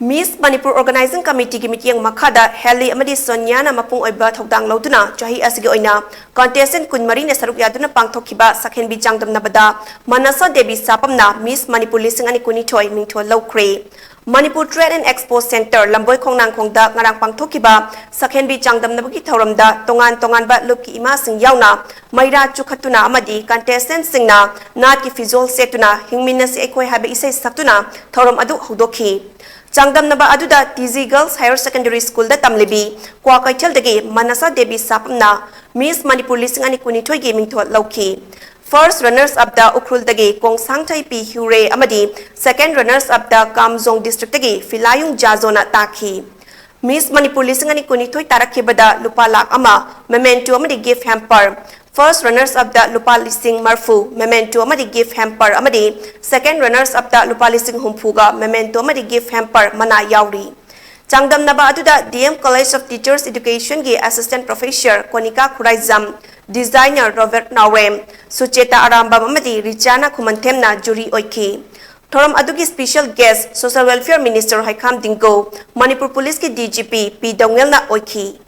Miss Manipur Organizing Committee Mityang Makada Heli Amadi Sonyana Mapung Oiba Thodang Lauduna Jahi Asigi Oina Contestant Kunmari ne Saruk Yaduna Pangthokiba Sakhen bi Jangdam Nabada Manasha Devi Sapam na Miss Manipur Lisingani Kunithoi Mingthol Lokre Manipur Trade and Expo Center Lamboy Khongnang Khongda Ngarang Pangthokiba Sakhen bi Jangdam Nabagi Thoramda Tongan ba Lupki Ima Sing Yauna Maira Chukhatuna Amadi Contestant Singna Nat ki Fizol Setuna Hingminna se Ekoi Habe Isai Saktuna Thoram Adu Hodoki Jangdam Naba Aduda TZ Girls Higher Secondary School da Tamlibi, Kwa Kaichel Degi, Manasha Devi Sapam na Miss Manipur Lisingani Kunithoi Gaming Thot Lauki. First runners up the Ukrul Degi, Kong Sangtai P. Hure Amadi, second runners up the Kamzong District Degi, Filayung Jazona Taki. Miss Manipur Lisingani Kunithoi Tarakibada Lupalak Ama, Memento Amadi Gift Hamper. First runners up the Lupa Lising Marfu, Memento Amadi Gift Hamper Amadi. Second runners up the Lupa Lising Humpuga, Memento Amadi Gift Hamper Mana Yauri. Jangdam Naba Aduda DM College of Teachers Education Gi Assistant Professor Konika Kuraizam, Designer Robert Nawem, Sucheta Aramba Amadi Richana Kumantemna Juri Oiki. Thoram Adugi Special Guest Social Welfare Minister Haikam Dingo, Manipur Police Ki DGP P. Dongelna Oiki.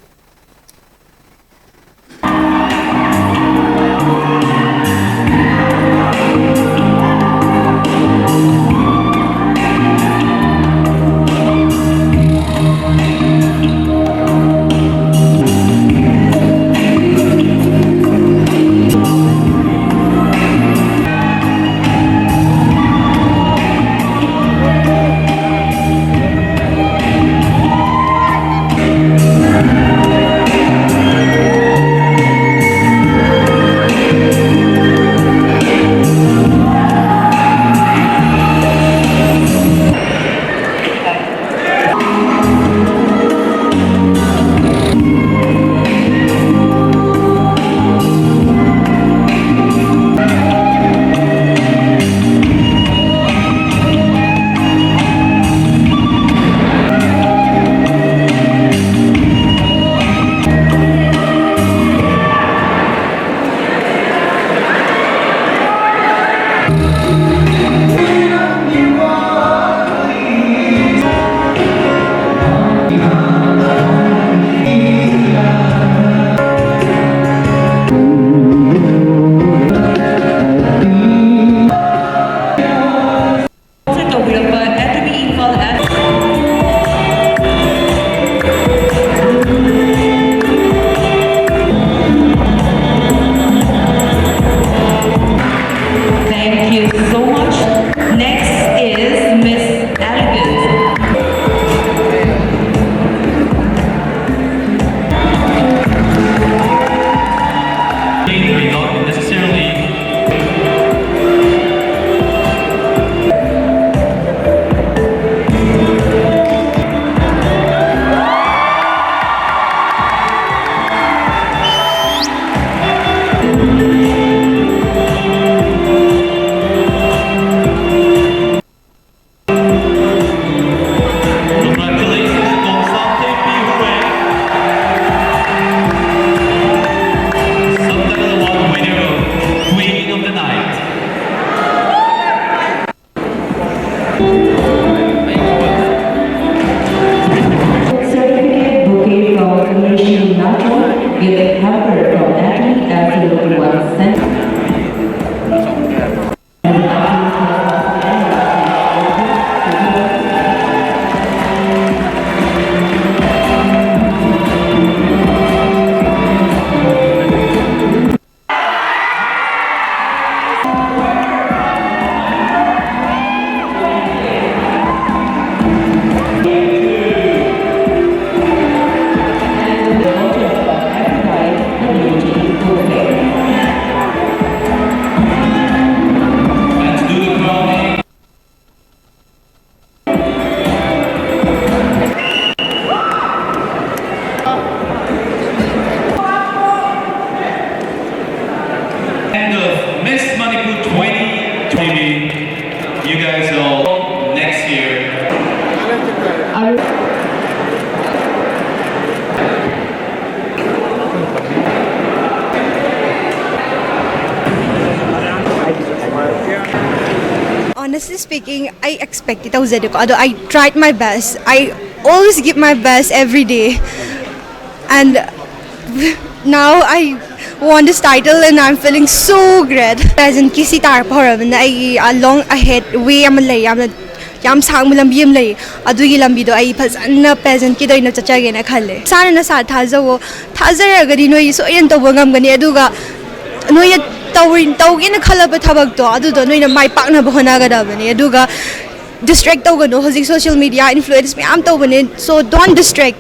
You guys all next year. honestly speaking, I expected I tried my best. I always give my best every day. And now I won this title and I'm feeling so great. Present kisi tar param I long ahead way am lay yam sang lambi am lay adugi lambi do I phasana present ki do ina chacha na khalle sana na sa thazawo thazara gadi no so yen to bangam gani aduga no ya tawin khalaba thabak to adu do no ina mai pakna bhona gada bani aduga distract tawgano hozik social media influence me am tawbane so don't distract